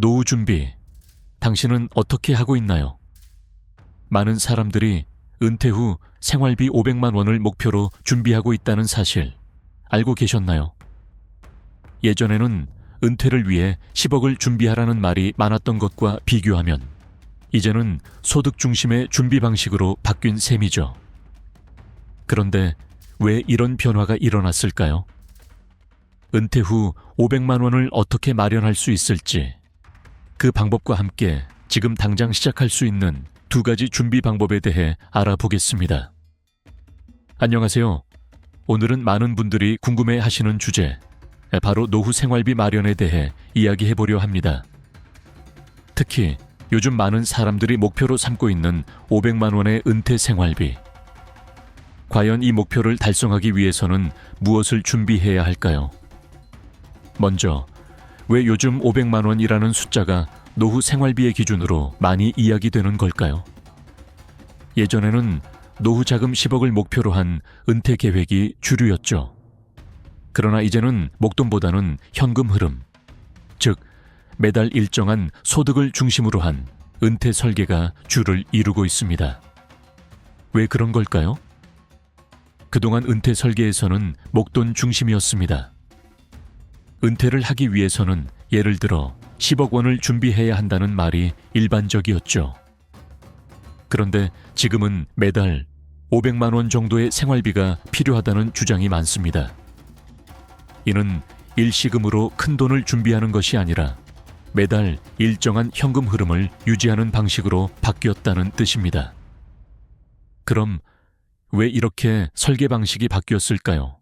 노후 준비, 당신은 어떻게 하고 있나요? 많은 사람들이 은퇴 후 생활비 500만 원을 목표로 준비하고 있다는 사실 알고 계셨나요? 예전에는 은퇴를 위해 10억을 준비하라는 말이 많았던 것과 비교하면 이제는 소득 중심의 준비 방식으로 바뀐 셈이죠. 그런데 왜 이런 변화가 일어났을까요? 은퇴 후 500만 원을 어떻게 마련할 수 있을지, 그 방법과 함께 지금 당장 시작할 수 있는 2가지 준비 방법에 대해 알아보겠습니다. 안녕하세요. 오늘은 많은 분들이 궁금해 하시는 주제, 바로 노후 생활비 마련에 대해 이야기해보려 합니다. 특히 요즘 많은 사람들이 목표로 삼고 있는 500만 원의 은퇴 생활비. 과연 이 목표를 달성하기 위해서는 무엇을 준비해야 할까요? 먼저, 왜 요즘 500만 원이라는 숫자가 노후 생활비의 기준으로 많이 이야기되는 걸까요? 예전에는 노후 자금 10억을 목표로 한 은퇴 계획이 주류였죠. 그러나 이제는 목돈보다는 현금 흐름, 즉 매달 일정한 소득을 중심으로 한 은퇴 설계가 주를 이루고 있습니다. 왜 그런 걸까요? 그동안 은퇴 설계에서는 목돈 중심이었습니다. 은퇴를 하기 위해서는 예를 들어 10억 원을 준비해야 한다는 말이 일반적이었죠. 그런데 지금은 매달 500만 원 정도의 생활비가 필요하다는 주장이 많습니다. 이는 일시금으로 큰 돈을 준비하는 것이 아니라 매달 일정한 현금 흐름을 유지하는 방식으로 바뀌었다는 뜻입니다. 그럼 왜 이렇게 설계 방식이 바뀌었을까요?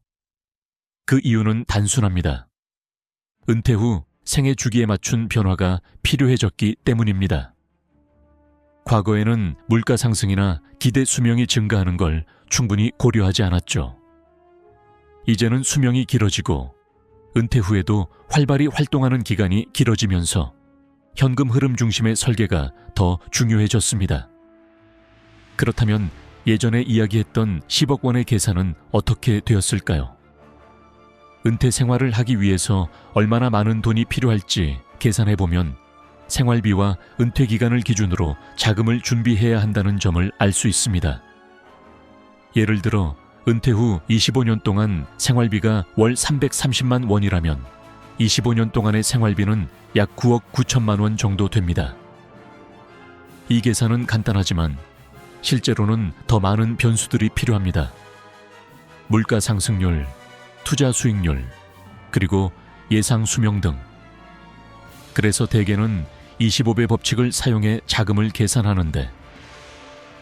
그 이유는 단순합니다. 은퇴 후 생애 주기에 맞춘 변화가 필요해졌기 때문입니다. 과거에는 물가 상승이나 기대 수명이 증가하는 걸 충분히 고려하지 않았죠. 이제는 수명이 길어지고 은퇴 후에도 활발히 활동하는 기간이 길어지면서 현금 흐름 중심의 설계가 더 중요해졌습니다. 그렇다면 예전에 이야기했던 10억 원의 계산은 어떻게 되었을까요? 은퇴 생활을 하기 위해서 얼마나 많은 돈이 필요할지 계산해보면 생활비와 은퇴 기간을 기준으로 자금을 준비해야 한다는 점을 알 수 있습니다. 예를 들어 은퇴 후 25년 동안 생활비가 월 330만 원이라면 25년 동안의 생활비는 약 9억 9천만 원 정도 됩니다. 이 계산은 간단하지만 실제로는 더 많은 변수들이 필요합니다. 물가 상승률, 투자 수익률, 그리고 예상 수명 등. 그래서 대개는 25배 법칙을 사용해 자금을 계산하는데,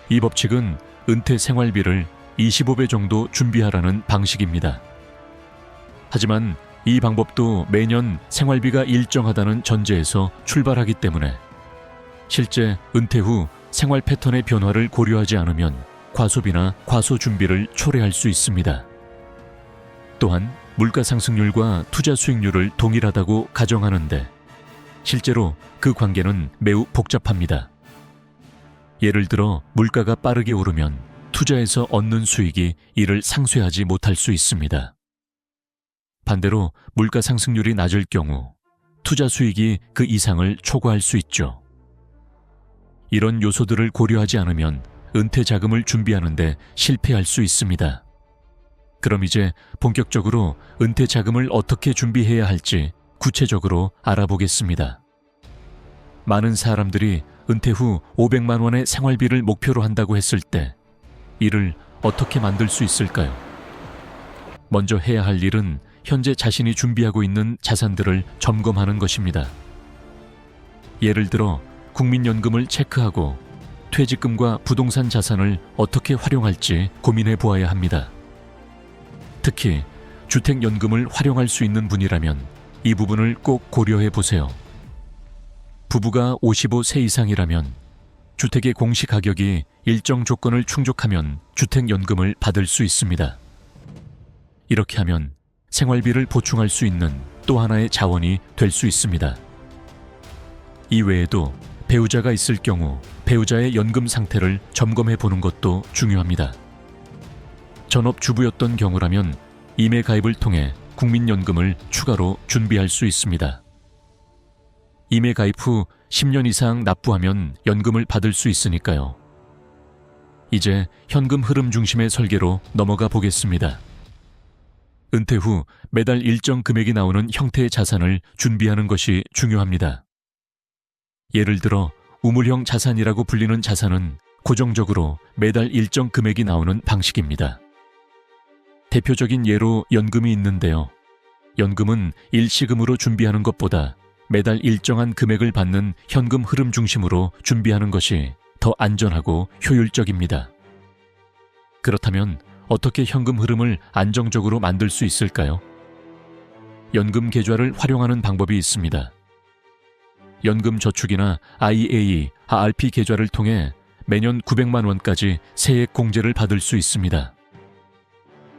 이 법칙은 은퇴 생활비를 25배 정도 준비하라는 방식입니다. 하지만 이 방법도 매년 생활비가 일정하다는 전제에서 출발하기 때문에 실제 은퇴 후 생활 패턴의 변화를 고려하지 않으면 과소비나 과소 준비를 초래할 수 있습니다. 또한 물가 상승률과 투자 수익률을 동일하다고 가정하는데 실제로 그 관계는 매우 복잡합니다. 예를 들어 물가가 빠르게 오르면 투자에서 얻는 수익이 이를 상쇄하지 못할 수 있습니다. 반대로 물가 상승률이 낮을 경우 투자 수익이 그 이상을 초과할 수 있죠. 이런 요소들을 고려하지 않으면 은퇴 자금을 준비하는데 실패할 수 있습니다. 그럼 이제 본격적으로 은퇴 자금을 어떻게 준비해야 할지 구체적으로 알아보겠습니다. 많은 사람들이 은퇴 후 500만 원의 생활비를 목표로 한다고 했을 때 이를 어떻게 만들 수 있을까요? 먼저 해야 할 일은 현재 자신이 준비하고 있는 자산들을 점검하는 것입니다. 예를 들어 국민연금을 체크하고 퇴직금과 부동산 자산을 어떻게 활용할지 고민해 보아야 합니다. 특히 주택연금을 활용할 수 있는 분이라면 이 부분을 꼭 고려해 보세요. 부부가 55세 이상이라면 주택의 공시가격이 일정 조건을 충족하면 주택연금을 받을 수 있습니다. 이렇게 하면 생활비를 보충할 수 있는 또 하나의 자원이 될 수 있습니다. 이 외에도 배우자가 있을 경우 배우자의 연금 상태를 점검해 보는 것도 중요합니다. 전업주부였던 경우라면 임해 가입을 통해 국민연금을 추가로 준비할 수 있습니다. 임해 가입 후 10년 이상 납부하면 연금을 받을 수 있으니까요. 이제 현금 흐름 중심의 설계로 넘어가 보겠습니다. 은퇴 후 매달 일정 금액이 나오는 형태의 자산을 준비하는 것이 중요합니다. 예를 들어 우물형 자산이라고 불리는 자산은 고정적으로 매달 일정 금액이 나오는 방식입니다. 대표적인 예로 연금이 있는데요. 연금은 일시금으로 준비하는 것보다 매달 일정한 금액을 받는 현금 흐름 중심으로 준비하는 것이 더 안전하고 효율적입니다. 그렇다면 어떻게 현금 흐름을 안정적으로 만들 수 있을까요? 연금 계좌를 활용하는 방법이 있습니다. 연금 저축이나 IAE, RP 계좌를 통해 매년 900만 원까지 세액 공제를 받을 수 있습니다.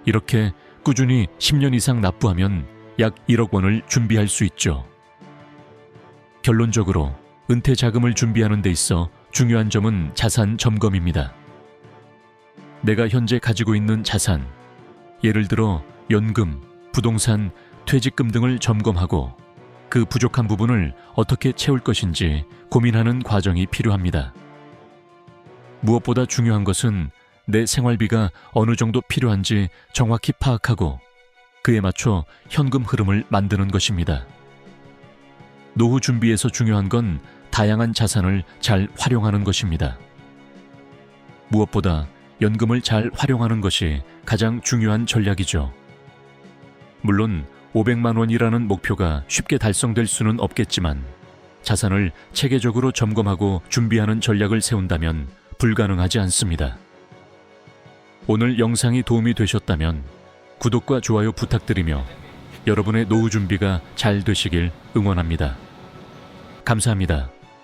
이렇게 꾸준히 10년 이상 납부하면 약 1억 원을 준비할 수 있죠. 결론적으로 은퇴 자금을 준비하는 데 있어 중요한 점은 자산 점검입니다. 내가 현재 가지고 있는 자산, 예를 들어 연금, 부동산, 퇴직금 등을 점검하고 그 부족한 부분을 어떻게 채울 것인지 고민하는 과정이 필요합니다. 무엇보다 중요한 것은 내 생활비가 어느 정도 필요한지 정확히 파악하고 그에 맞춰 현금 흐름을 만드는 것입니다. 노후 준비에서 중요한 건 다양한 자산을 잘 활용하는 것입니다. 무엇보다 연금을 잘 활용하는 것이 가장 중요한 전략이죠. 물론 500만 원이라는 목표가 쉽게 달성될 수는 없겠지만 자산을 체계적으로 점검하고 준비하는 전략을 세운다면 불가능하지 않습니다. 오늘 영상이 도움이 되셨다면 구독과 좋아요 부탁드리며 여러분의 노후 준비가 잘 되시길 응원합니다. 감사합니다.